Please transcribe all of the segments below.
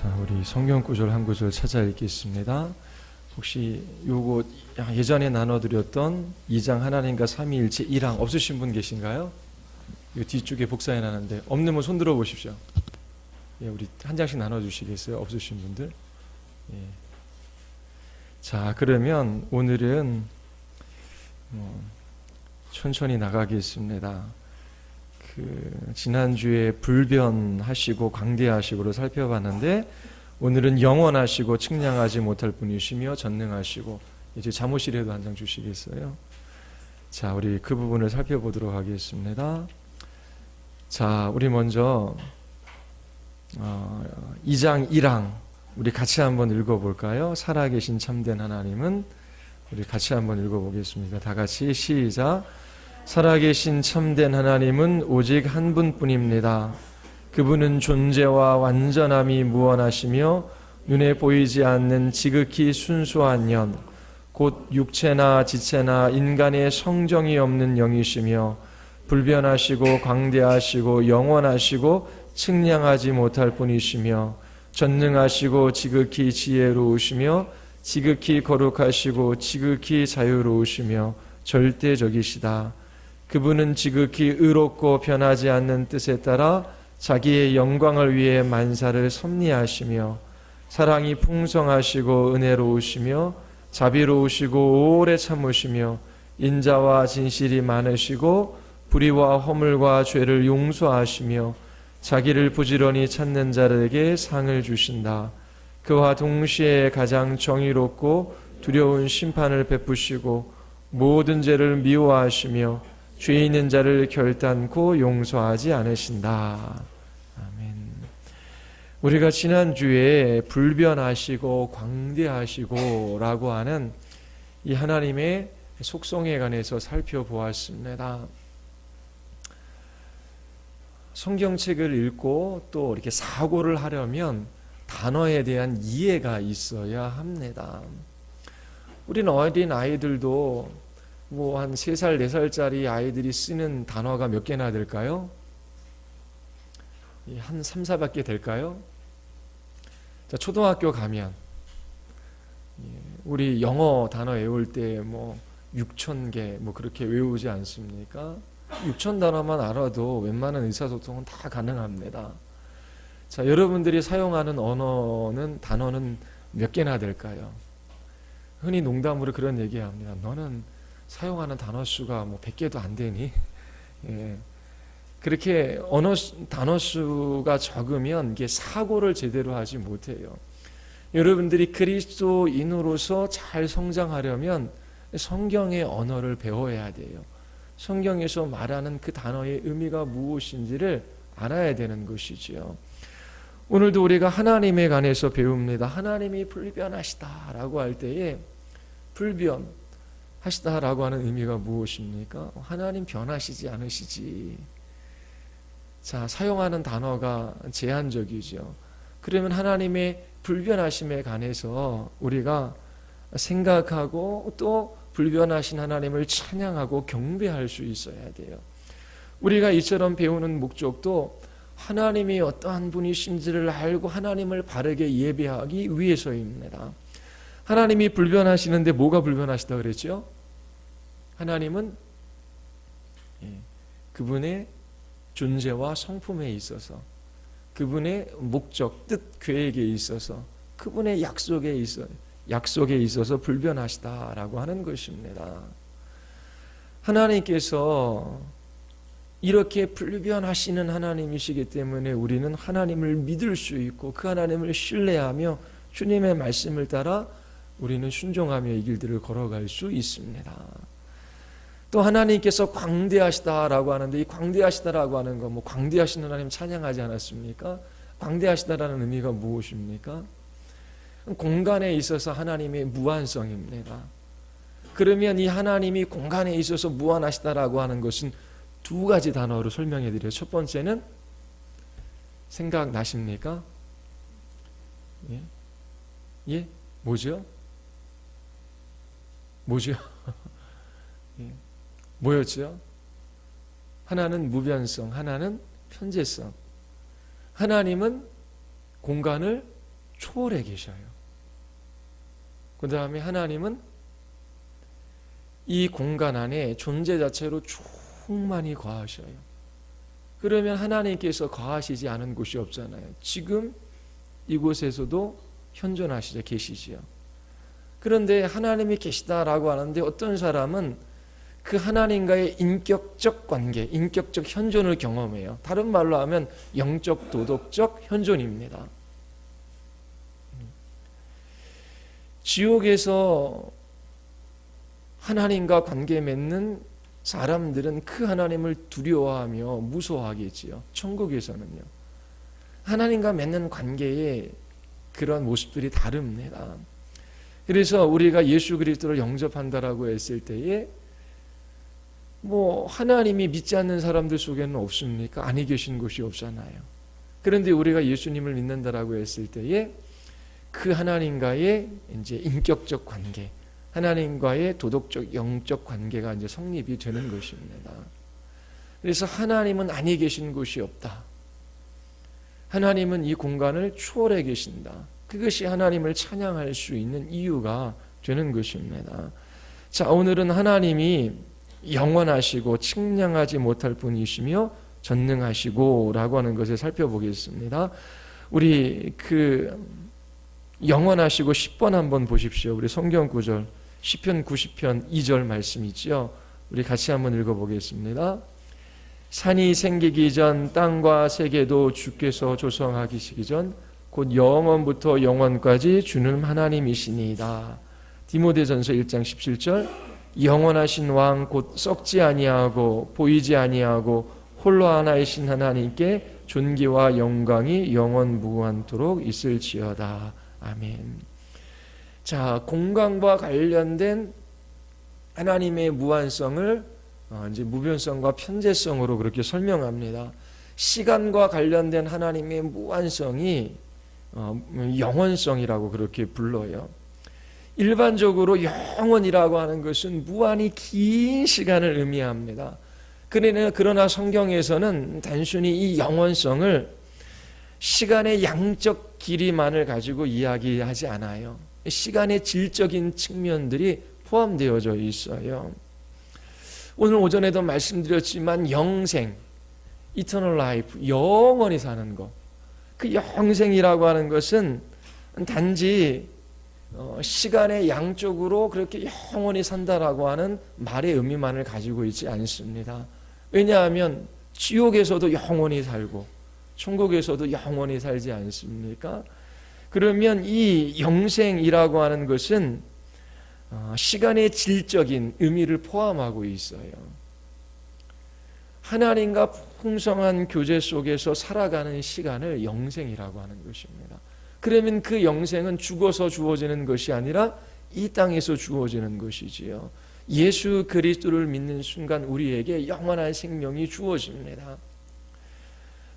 자, 우리 성경 구절 한 구절 찾아 읽겠습니다. 혹시 요거 예전에 나눠드렸던 2장 하나님과 삼위일체 1항 없으신 분 계신가요? 이 뒤쪽에 복사해 놨는데 없는 분 손 들어 보십시오. 예, 우리 한 장씩 나눠주시겠어요? 없으신 분들. 예. 자, 그러면 오늘은 천천히 나가겠습니다. 지난주에 불변하시고 광대하시고로 살펴봤는데 오늘은 영원하시고 측량하지 못할 분이시며 전능하시고 이제 잠옷이라도 한 장 주시겠어요? 자, 우리 그 부분을 살펴보도록 하겠습니다. 자, 우리 먼저 2장 1항 우리 같이 한번 읽어볼까요? 살아계신 참된 하나님은 우리 같이 한번 읽어보겠습니다. 다 같이 시작. 살아계신 참된 하나님은 오직 한 분뿐입니다. 그분은 존재와 완전함이 무한하시며 눈에 보이지 않는 지극히 순수한 영, 곧 육체나 지체나 인간의 성정이 없는 영이시며 불변하시고 광대하시고 영원하시고 측량하지 못할 분이시며 전능하시고 지극히 지혜로우시며 지극히 거룩하시고 지극히 자유로우시며 절대적이시다. 그분은 지극히 의롭고 변하지 않는 뜻에 따라 자기의 영광을 위해 만사를 섭리하시며 사랑이 풍성하시고 은혜로우시며 자비로우시고 오래 참으시며 인자와 진실이 많으시고 불의와 허물과 죄를 용서하시며 자기를 부지런히 찾는 자들에게 상을 주신다. 그와 동시에 가장 정의롭고 두려운 심판을 베푸시고 모든 죄를 미워하시며 죄 있는 자를 결단코 용서하지 않으신다. 아멘. 우리가 지난주에 불변하시고 광대하시고 라고 하는 이 하나님의 속성에 관해서 살펴보았습니다. 성경책을 읽고 또 이렇게 사고를 하려면 단어에 대한 이해가 있어야 합니다. 우리는 어린 아이들도 한 3살, 4살짜리 아이들이 쓰는 단어가 몇 개나 될까요? 한 3, 4밖에 될까요? 자, 초등학교 가면 우리 영어 단어 외울 때 6,000개 그렇게 외우지 않습니까? 6,000 단어만 알아도 웬만한 의사소통은 다 가능합니다. 자, 여러분들이 사용하는 단어는 몇 개나 될까요? 흔히 농담으로 그런 얘기합니다. 너는 사용하는 단어 수가 100개도 안 되니? 예. 그렇게 단어 수가 적으면 이게 사고를 제대로 하지 못해요. 여러분들이 그리스도인으로서 잘 성장하려면 성경의 언어를 배워야 돼요. 성경에서 말하는 그 단어의 의미가 무엇인지를 알아야 되는 것이지요. 오늘도 우리가 하나님에 관해서 배웁니다. 하나님이 불변하시다라고 할 때에 불변하시다라고 하는 의미가 무엇입니까? 하나님 변하시지 않으시지. 자, 사용하는 단어가 제한적이죠. 그러면 하나님의 불변하심에 관해서 우리가 생각하고 또 불변하신 하나님을 찬양하고 경배할 수 있어야 돼요. 우리가 이처럼 배우는 목적도 하나님이 어떠한 분이신지를 알고 하나님을 바르게 예배하기 위해서입니다. 하나님이 불변하시는데 뭐가 불변하시다 그랬죠? 하나님은 그분의 존재와 성품에 있어서 그분의 목적, 뜻, 계획에 있어서 그분의 약속에 있어서 불변하시다라고 하는 것입니다. 하나님께서 이렇게 불변하시는 하나님이시기 때문에 우리는 하나님을 믿을 수 있고 그 하나님을 신뢰하며 주님의 말씀을 따라 우리는 순종하며 이 길들을 걸어갈 수 있습니다. 또 하나님께서 광대하시다라고 하는데 이 광대하시다라고 하는 거 광대하신 하나님 찬양하지 않았습니까? 광대하시다라는 의미가 무엇입니까? 공간에 있어서 하나님의 무한성입니다. 그러면 이 하나님이 공간에 있어서 무한하시다라고 하는 것은 2가지 단어로 설명해 드려요. 첫 번째는 생각나십니까? 예? 뭐죠? 뭐였죠? 하나는 무변성, 하나는 편재성. 하나님은 공간을 초월해 계셔요. 그 다음에 하나님은 이 공간 안에 존재 자체로 충만히 거하셔요. 그러면 하나님께서 거하시지 않은 곳이 없잖아요. 지금 이곳에서도 현존하시죠. 계시지요. 그런데 하나님이 계시다라고 하는데 어떤 사람은 그 하나님과의 인격적 관계, 인격적 현존을 경험해요. 다른 말로 하면 영적, 도덕적 현존입니다. 지옥에서 하나님과 관계 맺는 사람들은 그 하나님을 두려워하며 무서워하겠지요. 천국에서는요. 하나님과 맺는 관계에 그런 모습들이 다릅니다. 그래서 우리가 예수 그리스도를 영접한다라고 했을 때에 하나님이 믿지 않는 사람들 속에는 없습니까? 아니 계신 곳이 없잖아요. 그런데 우리가 예수님을 믿는다라고 했을 때에 그 하나님과의 이제 인격적 관계, 하나님과의 도덕적, 영적 관계가 이제 성립이 되는 것입니다. 그래서 하나님은 아니 계신 곳이 없다. 하나님은 이 공간을 초월해 계신다. 그것이 하나님을 찬양할 수 있는 이유가 되는 것입니다. 자, 오늘은 하나님이 영원하시고 측량하지 못할 분이시며 전능하시고 라고 하는 것을 살펴보겠습니다. 우리 영원하시고 10번 한번 보십시오. 우리 성경 구절 시편 90편 2절 말씀 있죠. 우리 같이 한번 읽어보겠습니다. 산이 생기기 전 땅과 세계도 주께서 조성하시기 전 곧 영원부터 영원까지 주는 하나님이시니이다. 디모데전서 1장 17절 영원하신 왕 곧 썩지 아니하고 보이지 아니하고 홀로 하나이신 하나님께 존귀와 영광이 영원무한토록 있을지어다. 아멘. 자, 공간과 관련된 하나님의 무한성을 이제 무변성과 편재성으로 그렇게 설명합니다. 시간과 관련된 하나님의 무한성이 영원성이라고 그렇게 불러요. 일반적으로 영원이라고 하는 것은 무한히 긴 시간을 의미합니다. 그러나 성경에서는 단순히 이 영원성을 시간의 양적 길이만을 가지고 이야기하지 않아요. 시간의 질적인 측면들이 포함되어져 있어요. 오늘 오전에도 말씀드렸지만 영생, eternal life, 영원히 사는 것. 그 영생이라고 하는 것은 단지 시간의 양쪽으로 그렇게 영원히 산다라고 하는 말의 의미만을 가지고 있지 않습니다. 왜냐하면 지옥에서도 영원히 살고 천국에서도 영원히 살지 않습니까? 그러면 이 영생이라고 하는 것은 시간의 질적인 의미를 포함하고 있어요. 하나님과 풍성한 교제 속에서 살아가는 시간을 영생이라고 하는 것입니다. 그러면 그 영생은 죽어서 주어지는 것이 아니라 이 땅에서 주어지는 것이지요. 예수 그리스도를 믿는 순간 우리에게 영원한 생명이 주어집니다.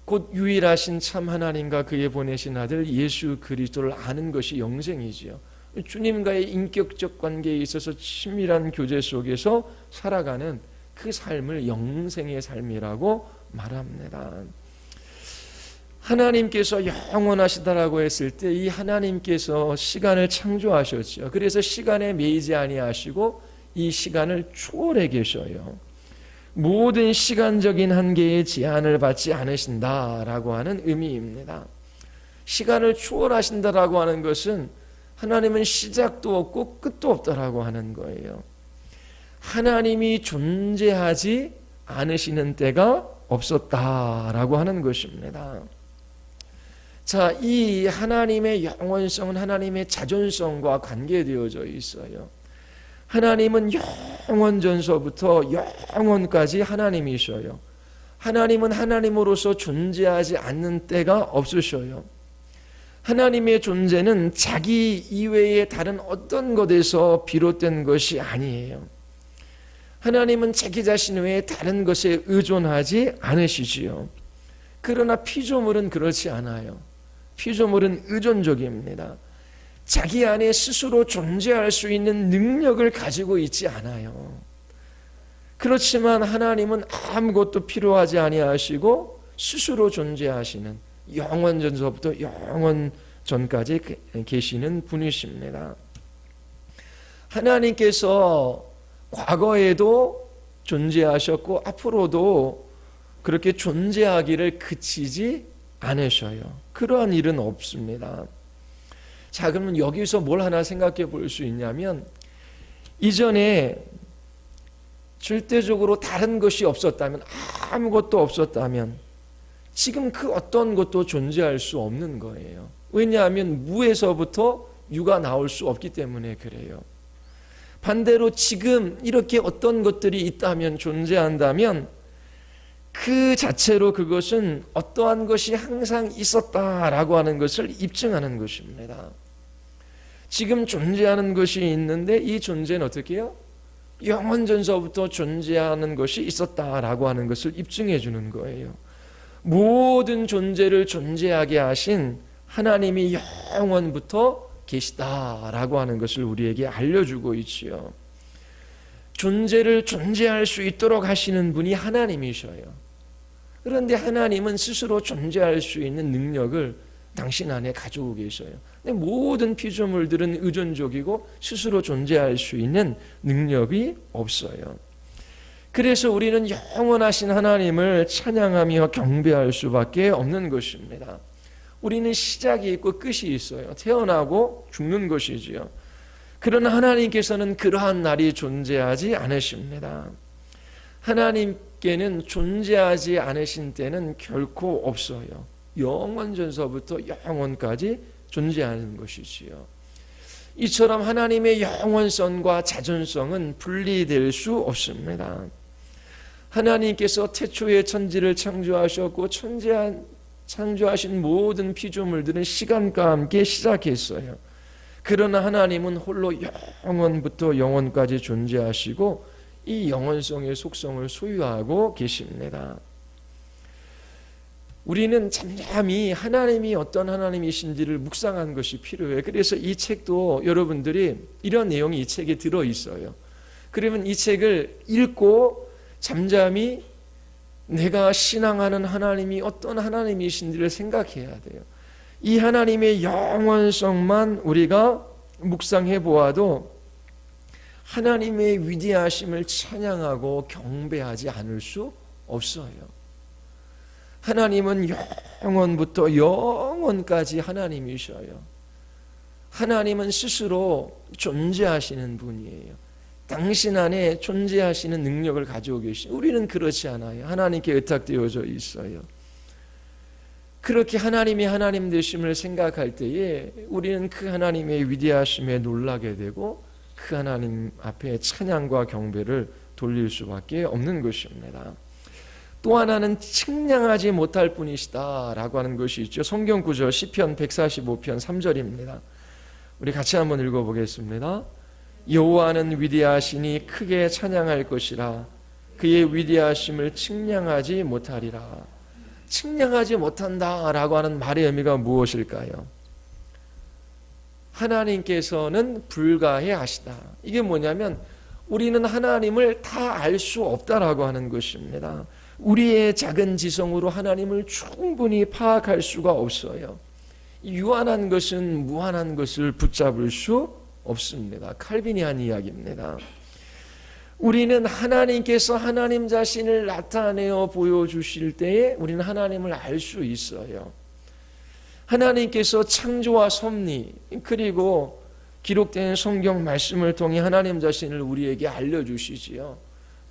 곧 유일하신 참 하나님과 그의 보내신 아들 예수 그리스도를 아는 것이 영생이지요. 주님과의 인격적 관계에 있어서 친밀한 교제 속에서 살아가는 그 삶을 영생의 삶이라고 말합니다. 하나님께서 영원하시다라고 했을 때 이 하나님께서 시간을 창조하셨죠. 그래서 시간에 매이지 아니하시고 이 시간을 초월해 계셔요. 모든 시간적인 한계에 제한을 받지 않으신다라고 하는 의미입니다. 시간을 초월하신다라고 하는 것은 하나님은 시작도 없고 끝도 없다라고 하는 거예요. 하나님이 존재하지 않으시는 때가 없었다라고 하는 것입니다. 자, 이 하나님의 영원성은 하나님의 자존성과 관계되어져 있어요. 하나님은 영원 전서부터 영원까지 하나님이셔요. 하나님은 하나님으로서 존재하지 않는 때가 없으셔요. 하나님의 존재는 자기 이외의 다른 어떤 것에서 비롯된 것이 아니에요. 하나님은 자기 자신 외에 다른 것에 의존하지 않으시지요. 그러나 피조물은 그렇지 않아요. 피조물은 의존적입니다. 자기 안에 스스로 존재할 수 있는 능력을 가지고 있지 않아요. 그렇지만 하나님은 아무것도 필요하지 아니하시고 스스로 존재하시는 영원 전서부터 영원 전까지 계시는 분이십니다. 하나님께서 과거에도 존재하셨고 앞으로도 그렇게 존재하기를 그치지 않으셔요. 그러한 일은 없습니다. 자, 그러면 여기서 뭘 하나 생각해 볼 수 있냐면, 이전에 절대적으로 다른 것이 없었다면, 아무것도 없었다면 지금 그 어떤 것도 존재할 수 없는 거예요. 왜냐하면 무에서부터 유가 나올 수 없기 때문에 그래요. 반대로 지금 이렇게 어떤 것들이 있다면, 존재한다면 그 자체로 그것은 어떠한 것이 항상 있었다라고 하는 것을 입증하는 것입니다. 지금 존재하는 것이 있는데 이 존재는 어떻게 해요? 영원 전서부터 존재하는 것이 있었다라고 하는 것을 입증해 주는 거예요. 모든 존재를 존재하게 하신 하나님이 영원부터 계시다라고 하는 것을 우리에게 알려주고 있지요. 존재를 존재할 수 있도록 하시는 분이 하나님이셔요. 그런데 하나님은 스스로 존재할 수 있는 능력을 당신 안에 가지고 계셔요. 근데 모든 피조물들은 의존적이고 스스로 존재할 수 있는 능력이 없어요. 그래서 우리는 영원하신 하나님을 찬양하며 경배할 수밖에 없는 것입니다. 우리는 시작이 있고 끝이 있어요. 태어나고 죽는 것이지요. 그러나 하나님께서는 그러한 날이 존재하지 않으십니다. 하나님께는 존재하지 않으신 때는 결코 없어요. 영원 전서부터 영원까지 존재하는 것이지요. 이처럼 하나님의 영원성과 자존성은 분리될 수 없습니다. 하나님께서 태초에 천지를 창조하셨고 창조하신 모든 피조물들은 시간과 함께 시작했어요. 그러나 하나님은 홀로 영원부터 영원까지 존재하시고 이 영원성의 속성을 소유하고 계십니다. 우리는 잠잠히 하나님이 어떤 하나님이신지를 묵상한 것이 필요해요. 그래서 이 책도 여러분들이 이런 내용이 이 책에 들어있어요. 그러면 이 책을 읽고 잠잠히 내가 신앙하는 하나님이 어떤 하나님이신지를 생각해야 돼요. 이 하나님의 영원성만 우리가 묵상해 보아도 하나님의 위대하심을 찬양하고 경배하지 않을 수 없어요. 하나님은 영원부터 영원까지 하나님이셔요. 하나님은 스스로 존재하시는 분이에요. 당신 안에 존재하시는 능력을 가지고 계시죠. 우리는 그렇지 않아요. 하나님께 의탁되어져 있어요. 그렇게 하나님이 하나님 되심을 생각할 때에 우리는 그 하나님의 위대하심에 놀라게 되고 그 하나님 앞에 찬양과 경배를 돌릴 수밖에 없는 것입니다. 또 하나는 측량하지 못할 분이시다라고 하는 것이 있죠. 성경 구절 시편 145편 3절입니다. 우리 같이 한번 읽어보겠습니다. 여호와는 위대하시니 크게 찬양할 것이라. 그의 위대하심을 측량하지 못하리라. 측량하지 못한다라고 하는 말의 의미가 무엇일까요? 하나님께서는 불가해하시다. 이게 뭐냐면 우리는 하나님을 다 알 수 없다라고 하는 것입니다. 우리의 작은 지성으로 하나님을 충분히 파악할 수가 없어요. 유한한 것은 무한한 것을 붙잡을 수 없습니다. 칼빈이 한 이야기입니다. 우리는 하나님께서 하나님 자신을 나타내어 보여주실 때에 우리는 하나님을 알 수 있어요. 하나님께서 창조와 섭리 그리고 기록된 성경 말씀을 통해 하나님 자신을 우리에게 알려주시지요.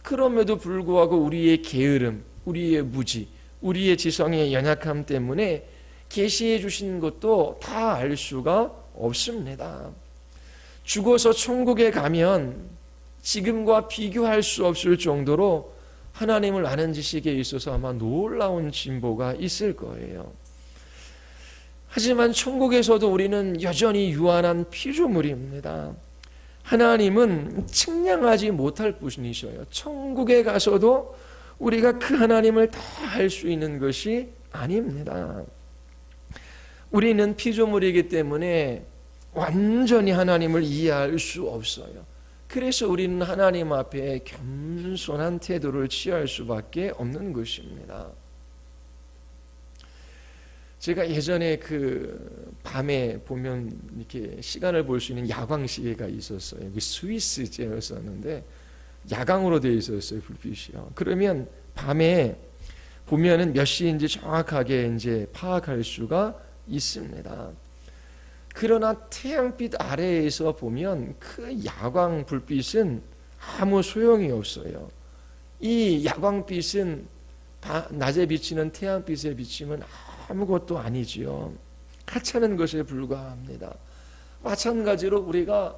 그럼에도 불구하고 우리의 게으름, 우리의 무지, 우리의 지성의 연약함 때문에 계시해 주신 것도 다 알 수가 없습니다. 죽어서 천국에 가면 지금과 비교할 수 없을 정도로 하나님을 아는 지식에 있어서 아마 놀라운 진보가 있을 거예요. 하지만 천국에서도 우리는 여전히 유한한 피조물입니다. 하나님은 측량하지 못할 분이셔요. 천국에 가서도 우리가 그 하나님을 다 알 수 있는 것이 아닙니다. 우리는 피조물이기 때문에 완전히 하나님을 이해할 수 없어요. 그래서 우리는 하나님 앞에 겸손한 태도를 취할 수밖에 없는 것입니다. 제가 예전에 그 밤에 보면 이렇게 시간을 볼 수 있는 야광 시계가 있었어요. 그 스위스제였었는데 야광으로 되어 있었어요, 불빛이요. 그러면 밤에 보면은 몇 시인지 정확하게 이제 파악할 수가 있습니다. 그러나 태양빛 아래에서 보면 그 야광 불빛은 아무 소용이 없어요. 이 야광빛은 낮에 비치는 태양빛에 비치면 아무것도 아니지요. 하찮은 것에 불과합니다. 마찬가지로 우리가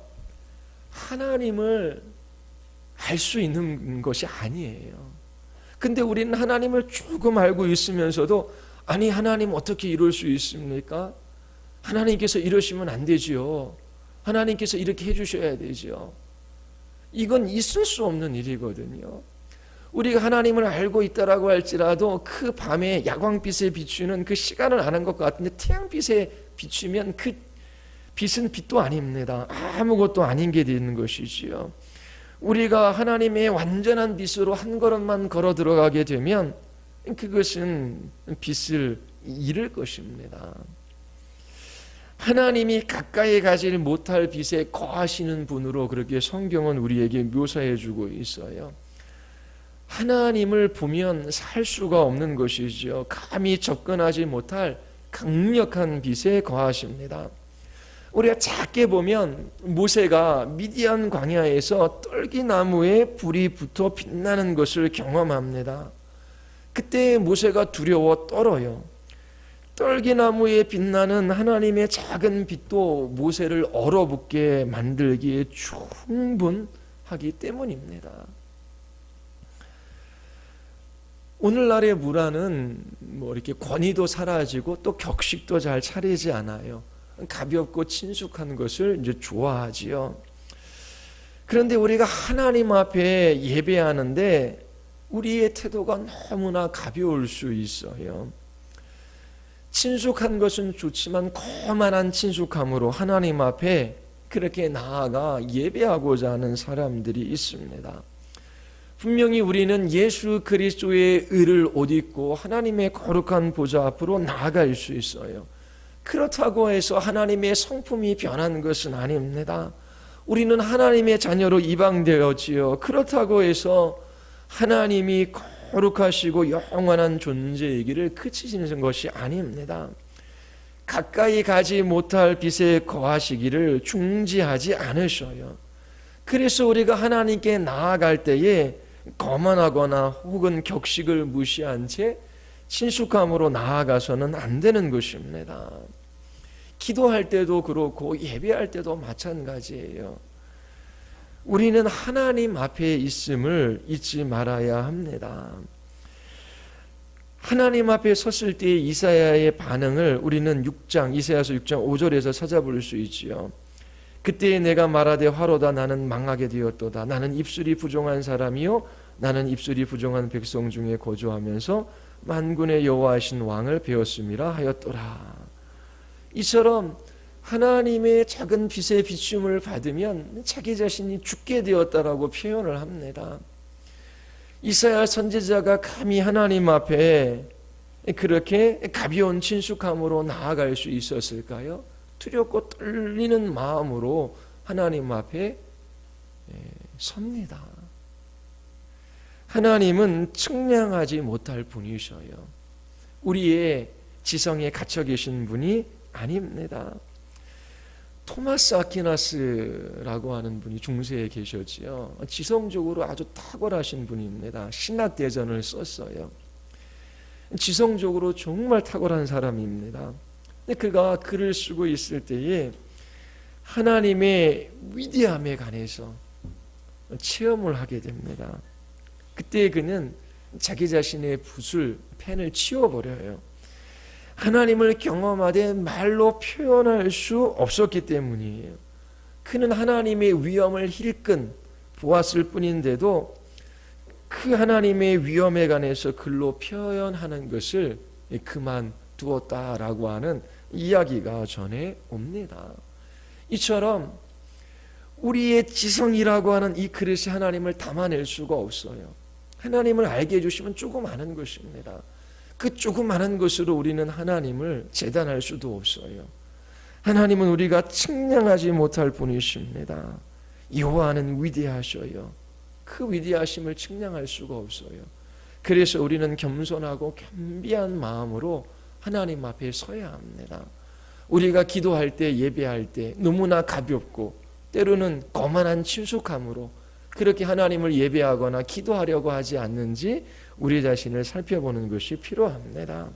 하나님을 알 수 있는 것이 아니에요. 근데 우리는 하나님을 조금 알고 있으면서도 아니 하나님 어떻게 이럴 수 있습니까? 하나님께서 이러시면 안 되지요. 하나님께서 이렇게 해주셔야 되지요. 이건 있을 수 없는 일이거든요. 우리가 하나님을 알고 있다라고 할지라도 그 밤에 야광빛에 비추는 그 시간을 아는 것 같은데 태양빛에 비추면 그 빛은 빛도 아닙니다. 아무것도 아닌 게 되는 것이지요. 우리가 하나님의 완전한 빛으로 한 걸음만 걸어 들어가게 되면 그것은 빛을 잃을 것입니다. 하나님이 가까이 가지 못할 빛에 거하시는 분으로 그렇게 성경은 우리에게 묘사해 주고 있어요. 하나님을 보면 살 수가 없는 것이죠. 감히 접근하지 못할 강력한 빛에 거하십니다. 우리가 작게 보면 모세가 미디안 광야에서 떨기나무에 불이 붙어 빛나는 것을 경험합니다. 그때 모세가 두려워 떨어요. 떨기나무에 빛나는 하나님의 작은 빛도 모세를 얼어붙게 만들기에 충분하기 때문입니다. 오늘날의 문화는 뭐 이렇게 권위도 사라지고 또 격식도 잘 차리지 않아요. 가볍고 친숙한 것을 이제 좋아하지요. 그런데 우리가 하나님 앞에 예배하는데 우리의 태도가 너무나 가벼울 수 있어요. 친숙한 것은 좋지만 거만한 친숙함으로 하나님 앞에 그렇게 나아가 예배하고자 하는 사람들이 있습니다. 분명히 우리는 예수 그리스도의 의를 옷 입고 하나님의 거룩한 보좌 앞으로 나아갈 수 있어요. 그렇다고 해서 하나님의 성품이 변한 것은 아닙니다. 우리는 하나님의 자녀로 입양되었지요. 그렇다고 해서 하나님이 거룩하시고 영원한 존재이기를 그치시는 것이 아닙니다. 가까이 가지 못할 빛에 거하시기를 중지하지 않으셔요. 그래서 우리가 하나님께 나아갈 때에 거만하거나 혹은 격식을 무시한 채 친숙함으로 나아가서는 안 되는 것입니다. 기도할 때도 그렇고 예배할 때도 마찬가지예요. 우리는 하나님 앞에 있음을 잊지 말아야 합니다. 하나님 앞에 섰을 때의 이사야의 반응을 우리는 이사야서 6장 5절에서 찾아볼 수 있지요. 그때 내가 말하되 화로다 나는 망하게 되었도다. 나는 입술이 부정한 사람이요 나는 입술이 부정한 백성 중에 거주하면서 만군의 여호와이신 왕을 배웠음이라 하였더라. 이처럼 하나님의 작은 빛의 비춤을 받으면 자기 자신이 죽게 되었다라고 표현을 합니다. 이사야 선지자가 감히 하나님 앞에 그렇게 가벼운 친숙함으로 나아갈 수 있었을까요? 두렵고 떨리는 마음으로 하나님 앞에 섭니다. 하나님은 측량하지 못할 분이셔요. 우리의 지성에 갇혀 계신 분이 아닙니다. 토마스 아퀴나스라고 하는 분이 중세에 계셨지요. 지성적으로 아주 탁월하신 분입니다. 신학대전을 썼어요. 지성적으로 정말 탁월한 사람입니다. 근데 그가 글을 쓰고 있을 때에 하나님의 위대함에 관해서 체험을 하게 됩니다. 그때 그는 자기 자신의 펜을 치워버려요. 하나님을 경험하되 말로 표현할 수 없었기 때문이에요. 그는 하나님의 위엄을 힐끔 보았을 뿐인데도 그 하나님의 위엄에 관해서 글로 표현하는 것을 그만두었다라고 하는 이야기가 전해 옵니다. 이처럼 우리의 지성이라고 하는 이 그릇이 하나님을 담아낼 수가 없어요. 하나님을 알게 해주시면 조금 아는 것입니다. 그 조그마한 것으로 우리는 하나님을 재단할 수도 없어요. 하나님은 우리가 측량하지 못할 분이십니다. 여호와는 위대하셔요. 그 위대하심을 측량할 수가 없어요. 그래서 우리는 겸손하고 겸비한 마음으로 하나님 앞에 서야 합니다. 우리가 기도할 때, 예배할 때 너무나 가볍고 때로는 거만한 친숙함으로 그렇게 하나님을 예배하거나 기도하려고 하지 않는지 우리 자신을 살펴보는 것이 필요합니다.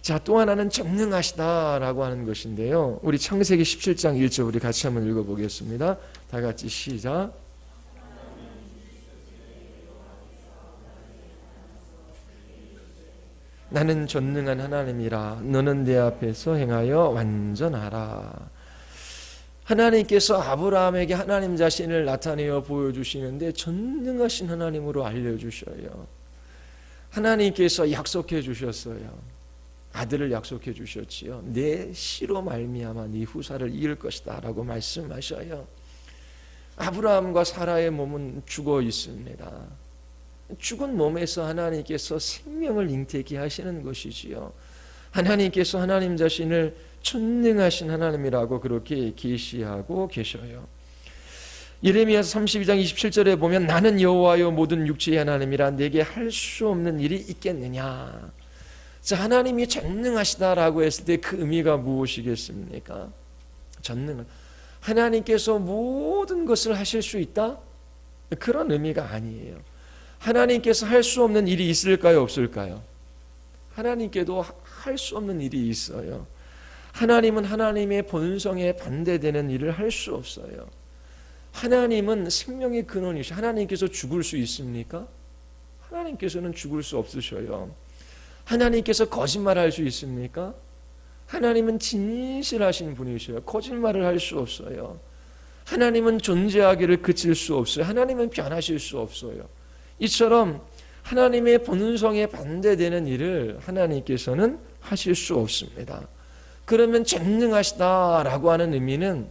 자, 또 하나는 전능하시다라고 하는 것인데요. 우리 창세기 17장 1절 우리 같이 한번 읽어보겠습니다. 다 같이 시작. 나는 전능한 하나님이라 너는 내 앞에서 행하여 완전하라. 하나님께서 아브라함에게 하나님 자신을 나타내어 보여주시는데 전능하신 하나님으로 알려주셔요. 하나님께서 약속해 주셨어요. 아들을 약속해 주셨지요. 내 씨로 말미암아 네 후사를 이을 것이다 라고 말씀하셔요. 아브라함과 사라의 몸은 죽어 있습니다. 죽은 몸에서 하나님께서 생명을 잉태케 하시는 것이지요. 하나님께서 하나님 자신을 전능하신 하나님이라고 그렇게 계시하고 계셔요. 예레미야서 32장 27절에 보면 나는 여호와여 모든 육체의 하나님이라 내게 할 수 없는 일이 있겠느냐. 자, 하나님이 전능하시다라고 했을 때 그 의미가 무엇이겠습니까? 전능한 하나님께서 모든 것을 하실 수 있다? 그런 의미가 아니에요. 하나님께서 할 수 없는 일이 있을까요? 없을까요? 하나님께도 할 수 없는 일이 있어요. 하나님은 하나님의 본성에 반대되는 일을 할 수 없어요. 하나님은 생명의 근원이시죠. 하나님께서 죽을 수 있습니까? 하나님께서는 죽을 수 없으셔요. 하나님께서 거짓말할 수 있습니까? 하나님은 진실하신 분이셔요. 거짓말을 할 수 없어요. 하나님은 존재하기를 그칠 수 없어요. 하나님은 변하실 수 없어요. 이처럼 하나님의 본성에 반대되는 일을 하나님께서는 하실 수 없습니다. 그러면 전능하시다라고 하는 의미는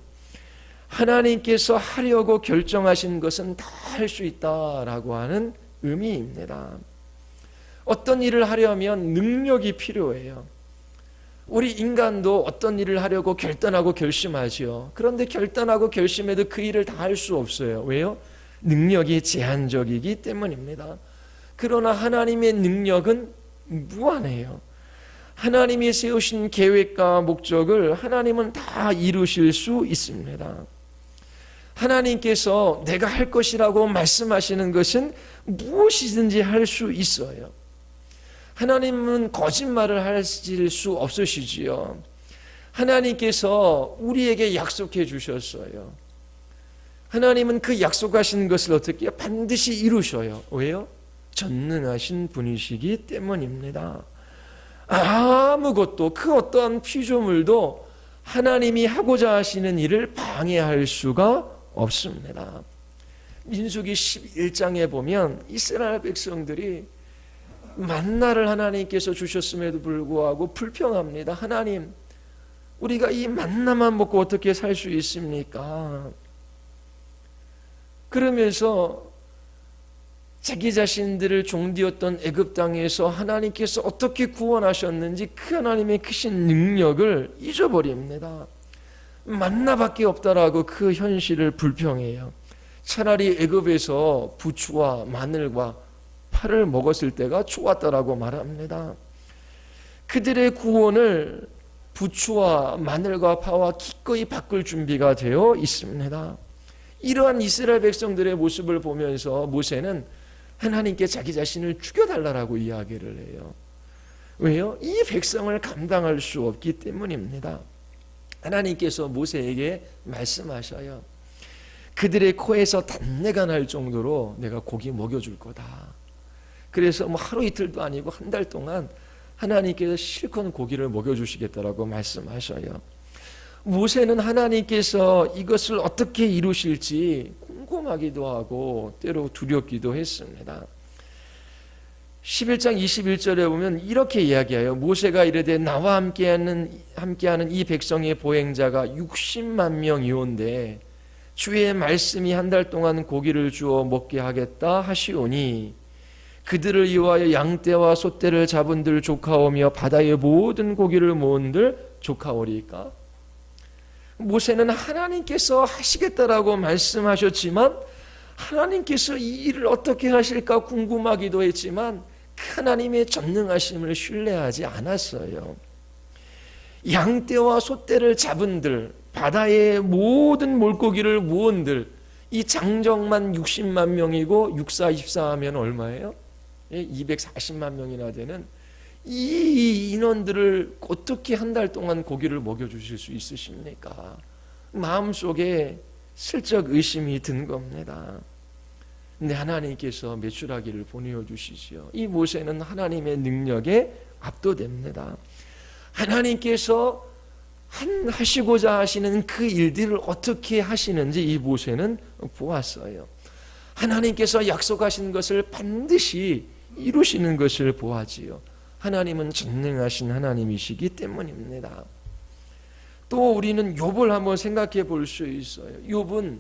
하나님께서 하려고 결정하신 것은 다 할 수 있다라고 하는 의미입니다. 어떤 일을 하려면 능력이 필요해요. 우리 인간도 어떤 일을 하려고 결단하고 결심하지요. 그런데 결단하고 결심해도 그 일을 다 할 수 없어요. 왜요? 능력이 제한적이기 때문입니다. 그러나 하나님의 능력은 무한해요. 하나님이 세우신 계획과 목적을 하나님은 다 이루실 수 있습니다. 하나님께서 내가 할 것이라고 말씀하시는 것은 무엇이든지 할 수 있어요. 하나님은 거짓말을 하실 수 없으시지요. 하나님께서 우리에게 약속해 주셨어요. 하나님은 그 약속하신 것을 어떻게 해요? 반드시 이루셔요. 왜요? 전능하신 분이시기 때문입니다. 아무것도 그 어떠한 피조물도 하나님이 하고자 하시는 일을 방해할 수가 없습니다. 민수기 11장에 보면 이스라엘 백성들이 만나를 하나님께서 주셨음에도 불구하고 불평합니다. 하나님, 우리가 이 만나만 먹고 어떻게 살 수 있습니까? 그러면서 자기 자신들을 종되었던 애굽 땅에서 하나님께서 어떻게 구원하셨는지 그 하나님의 크신 능력을 잊어버립니다. 만나밖에 없다라고 그 현실을 불평해요. 차라리 애굽에서 부추와 마늘과 파를 먹었을 때가 좋았다라고 말합니다. 그들의 구원을 부추와 마늘과 파와 기꺼이 바꿀 준비가 되어 있습니다. 이러한 이스라엘 백성들의 모습을 보면서 모세는 하나님께 자기 자신을 죽여달라고 이야기를 해요. 왜요? 이 백성을 감당할 수 없기 때문입니다. 하나님께서 모세에게 말씀하셔요. 그들의 코에서 단내가 날 정도로 내가 고기 먹여줄 거다. 그래서 하루 이틀도 아니고 한 달 동안 하나님께서 실컷 고기를 먹여주시겠다라고 말씀하셔요. 모세는 하나님께서 이것을 어떻게 이루실지 궁금하기도 하고 때로 두렵기도 했습니다. 11장 21절에 보면 이렇게 이야기해요. 모세가 이르되 나와 함께하는 이 백성의 보행자가 60만 명이온데 주의 말씀이 한 달 동안 고기를 주어 먹게 하겠다 하시오니 그들을 위하여 양떼와 소떼를 잡은들 조카오며 바다의 모든 고기를 모은들 조카오리까. 모세는 하나님께서 하시겠다라고 말씀하셨지만 하나님께서 이 일을 어떻게 하실까 궁금하기도 했지만 하나님의 전능하심을 신뢰하지 않았어요. 양떼와 소떼를 잡은들, 바다의 모든 물고기를 모은들, 이 장정만 60만 명이고 육사 24하면 얼마예요? 240만 명이나 되는 이 인원들을 어떻게 한 달 동안 고기를 먹여주실 수 있으십니까? 마음속에 슬쩍 의심이 든 겁니다. 근데 하나님께서 메추라기를 보내주시지요. 이 모세는 하나님의 능력에 압도됩니다. 하나님께서 하시고자 하시는 그 일들을 어떻게 하시는지 이 모세는 보았어요. 하나님께서 약속하신 것을 반드시 이루시는 것을 보았지요. 하나님은 전능하신 하나님이시기 때문입니다. 또 우리는 욥을 한번 생각해 볼 수 있어요. 욥은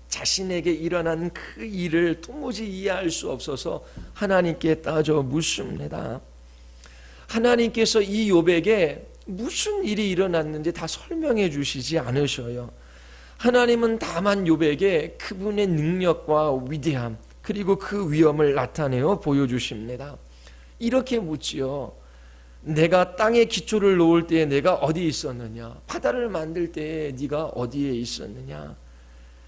자신에게 일어난 그 일을 도무지 이해할 수 없어서 하나님께 따져 묻습니다. 하나님께서 이 욥에게 무슨 일이 일어났는지 다 설명해 주시지 않으셔요. 하나님은 다만 욥에게 그분의 능력과 위대함 그리고 그 위엄을 나타내어 보여주십니다. 이렇게 묻지요. 내가 땅에 기초를 놓을 때에 내가 어디 있었느냐? 바다를 만들 때에 네가 어디에 있었느냐?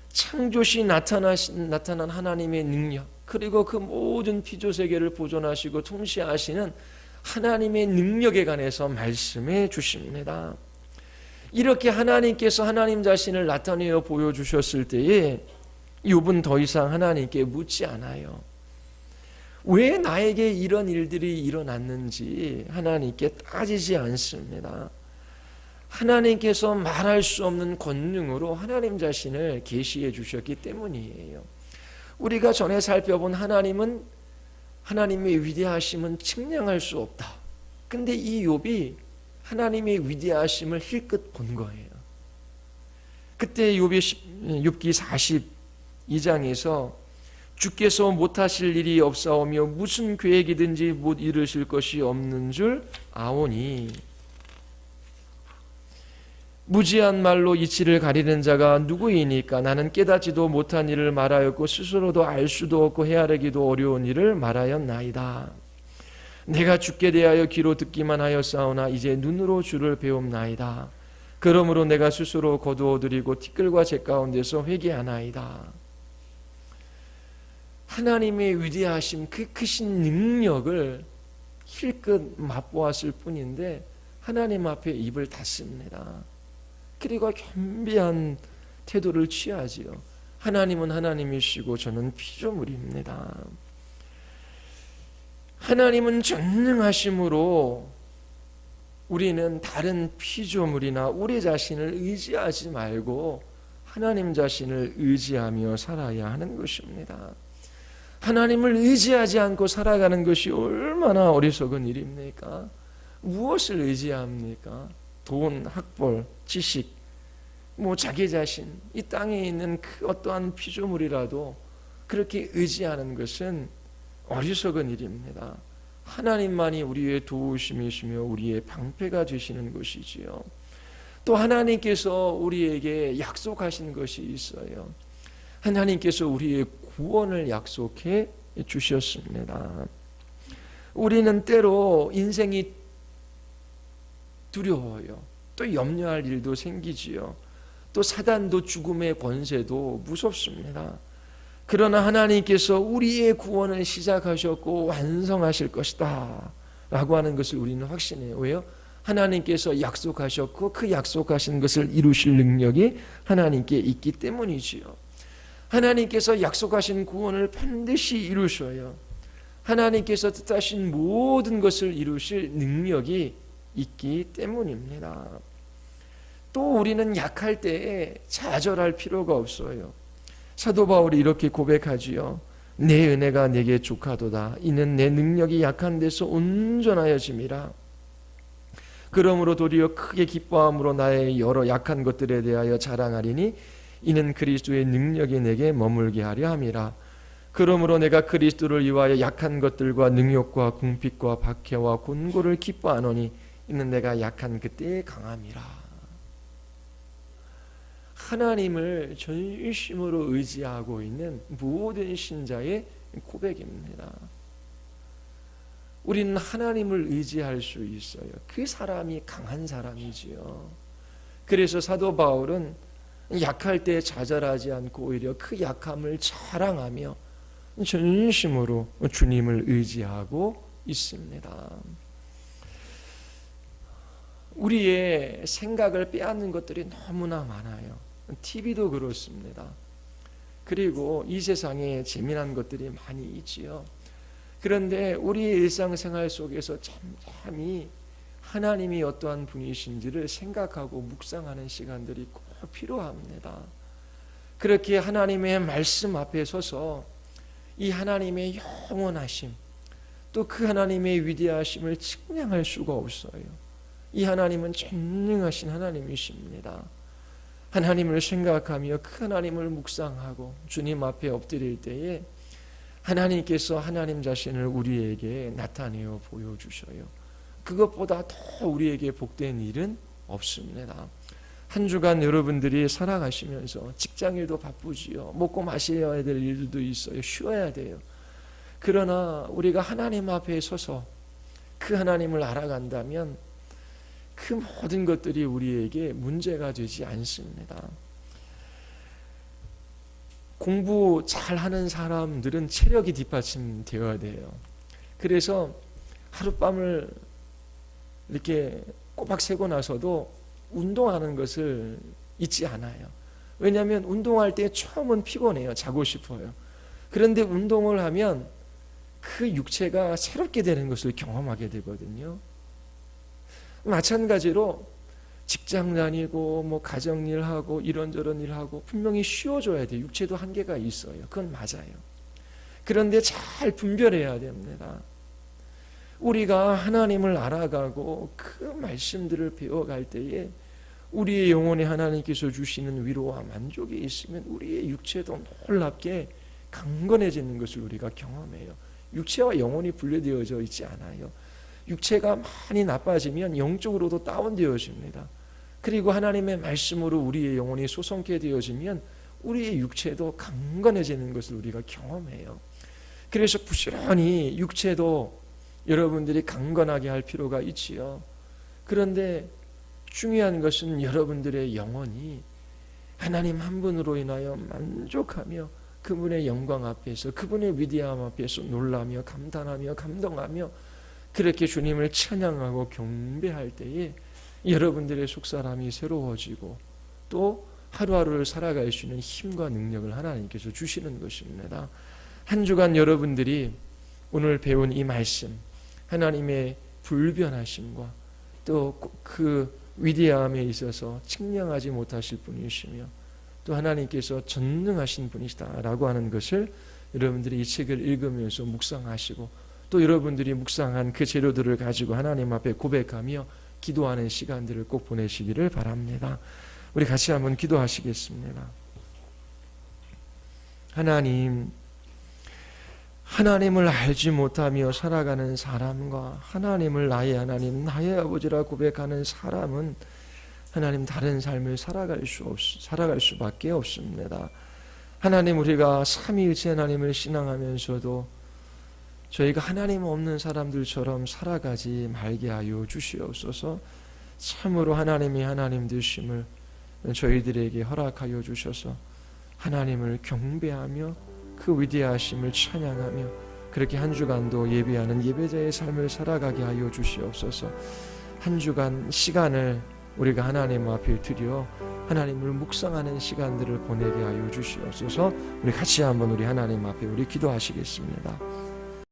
창조시 나타난 하나님의 능력 그리고 그 모든 피조세계를 보존하시고 통치하시는 하나님의 능력에 관해서 말씀해 주십니다. 이렇게 하나님께서 하나님 자신을 나타내어 보여주셨을 때에 욥은 더 이상 하나님께 묻지 않아요. 왜 나에게 이런 일들이 일어났는지 하나님께 따지지 않습니다. 하나님께서 말할 수 없는 권능으로 하나님 자신을 계시해 주셨기 때문이에요. 우리가 전에 살펴본 하나님은 하나님의 위대하심은 측량할 수 없다. 근데 이 욥이 하나님의 위대하심을 힐끗 본 거예요. 그때 욥기 42장에서 주께서 못하실 일이 없사오며 무슨 계획이든지 못 이루실 것이 없는 줄 아오니 무지한 말로 이치를 가리는 자가 누구이니까 나는 깨닫지도 못한 일을 말하였고 스스로도 알 수도 없고 헤아리기도 어려운 일을 말하였나이다. 내가 주께 대하여 귀로 듣기만 하였사오나 이제 눈으로 주를 배움나이다. 그러므로 내가 스스로 거두어드리고 티끌과 재 가운데서 회개하나이다. 하나님의 위대하심 그 크신 능력을 힐끗 맛보았을 뿐인데 하나님 앞에 입을 닫습니다. 그리고 겸비한 태도를 취하지요. 하나님은 하나님이시고 저는 피조물입니다. 하나님은 전능하심으로 우리는 다른 피조물이나 우리 자신을 의지하지 말고 하나님 자신을 의지하며 살아야 하는 것입니다. 하나님을 의지하지 않고 살아가는 것이 얼마나 어리석은 일입니까? 무엇을 의지합니까? 돈, 학벌, 지식, 자기 자신, 이 땅에 있는 그 어떠한 피조물이라도 그렇게 의지하는 것은 어리석은 일입니다. 하나님만이 우리의 도우심이시며 우리의 방패가 되시는 것이지요. 또 하나님께서 우리에게 약속하신 것이 있어요. 하나님께서 우리의 구원을 약속해 주셨습니다. 우리는 때로 인생이 두려워요. 또 염려할 일도 생기지요. 또 사단도 죽음의 권세도 무섭습니다. 그러나 하나님께서 우리의 구원을 시작하셨고 완성하실 것이다 라고 하는 것을 우리는 확신해요. 왜요? 하나님께서 약속하셨고 그 약속하신 것을 이루실 능력이 하나님께 있기 때문이지요. 하나님께서 약속하신 구원을 반드시 이루셔요. 하나님께서 뜻하신 모든 것을 이루실 능력이 있기 때문입니다. 또 우리는 약할 때에 좌절할 필요가 없어요. 사도 바울이 이렇게 고백하지요. 내 은혜가 내게 족하도다. 이는 내 능력이 약한 데서 온전하여짐이라. 그러므로 도리어 크게 기뻐함으로 나의 여러 약한 것들에 대하여 자랑하리니 이는 그리스도의 능력이 내게 머물게 하려 함이라. 그러므로 내가 그리스도를 위하여 약한 것들과 능욕과 궁핍과 박해와 곤고를 기뻐하노니 이는 내가 약한 그때에 강함이라. 하나님을 전심으로 의지하고 있는 모든 신자의 고백입니다. 우리는 하나님을 의지할 수 있어요. 그 사람이 강한 사람이지요. 그래서 사도 바울은 약할 때 좌절하지 않고 오히려 그 약함을 자랑하며 전심으로 주님을 의지하고 있습니다. 우리의 생각을 빼앗는 것들이 너무나 많아요. TV도 그렇습니다. 그리고 이 세상에 재미난 것들이 많이 있지요. 그런데 우리의 일상생활 속에서 잠잠히 하나님이 어떠한 분이신지를 생각하고 묵상하는 시간들이 꼭 필요합니다. 그렇게 하나님의 말씀 앞에 서서 이 하나님의 영원하심, 또 그 하나님의 위대하심을 측량할 수가 없어요. 이 하나님은 전능하신 하나님이십니다. 하나님을 생각하며 그 하나님을 묵상하고 주님 앞에 엎드릴 때에 하나님께서 하나님 자신을 우리에게 나타내어 보여주셔요. 그것보다 더 우리에게 복된 일은 없습니다. 한 주간 여러분들이 살아가시면서 직장일도 바쁘지요. 먹고 마셔야 될 일도 있어요. 쉬어야 돼요. 그러나 우리가 하나님 앞에 서서 그 하나님을 알아간다면 그 모든 것들이 우리에게 문제가 되지 않습니다. 공부 잘하는 사람들은 체력이 뒷받침되어야 돼요. 그래서 하룻밤을 이렇게 꼬박 새고 나서도 운동하는 것을 잊지 않아요. 왜냐하면 운동할 때 처음은 피곤해요. 자고 싶어요. 그런데 운동을 하면 그 육체가 새롭게 되는 것을 경험하게 되거든요. 마찬가지로 직장 다니고 뭐 가정일하고 이런저런 일하고 분명히 쉬어줘야 돼요. 육체도 한계가 있어요. 그건 맞아요. 그런데 잘 분별해야 됩니다. 우리가 하나님을 알아가고 그 말씀들을 배워갈 때에 우리의 영혼에 하나님께서 주시는 위로와 만족이 있으면 우리의 육체도 놀랍게 강건해지는 것을 우리가 경험해요. 육체와 영혼이 분리되어져 있지 않아요. 육체가 많이 나빠지면 영적으로도 다운되어집니다. 그리고 하나님의 말씀으로 우리의 영혼이 소성케 되어지면 우리의 육체도 강건해지는 것을 우리가 경험해요. 그래서 부지런히 육체도 여러분들이 강건하게 할 필요가 있지요. 그런데 중요한 것은 여러분들의 영혼이 하나님 한 분으로 인하여 만족하며 그분의 영광 앞에서 그분의 위대함 앞에서 놀라며 감탄하며 감동하며 그렇게 주님을 찬양하고 경배할 때에 여러분들의 속사람이 새로워지고 또 하루하루를 살아갈 수 있는 힘과 능력을 하나님께서 주시는 것입니다. 한 주간 여러분들이 오늘 배운 이 말씀, 하나님의 불변하심과 또 그 위대함에 있어서 측량하지 못하실 분이시며 또 하나님께서 전능하신 분이시다라고 하는 것을 여러분들이 이 책을 읽으면서 묵상하시고 또 여러분들이 묵상한 그 재료들을 가지고 하나님 앞에 고백하며 기도하는 시간들을 꼭 보내시기를 바랍니다. 우리 같이 한번 기도하시겠습니다. 하나님을 알지 못하며 살아가는 사람과 하나님을 나의 하나님, 나의 아버지라 고백하는 사람은 하나님 다른 삶을 살아갈 수밖에 없습니다. 하나님, 우리가 삼위일체 하나님을 신앙하면서도 저희가 하나님 없는 사람들처럼 살아가지 말게 하여 주시옵소서. 참으로 하나님이 하나님 되심을 저희들에게 허락하여 주셔서 하나님을 경배하며 그 위대하심을 찬양하며 그렇게 한 주간도 예배하는 예배자의 삶을 살아가게 하여 주시옵소서. 한 주간 시간을 우리가 하나님 앞에 드려 하나님을 묵상하는 시간들을 보내게 하여 주시옵소서. 우리 같이 한번 우리 하나님 앞에 우리 기도하시겠습니다.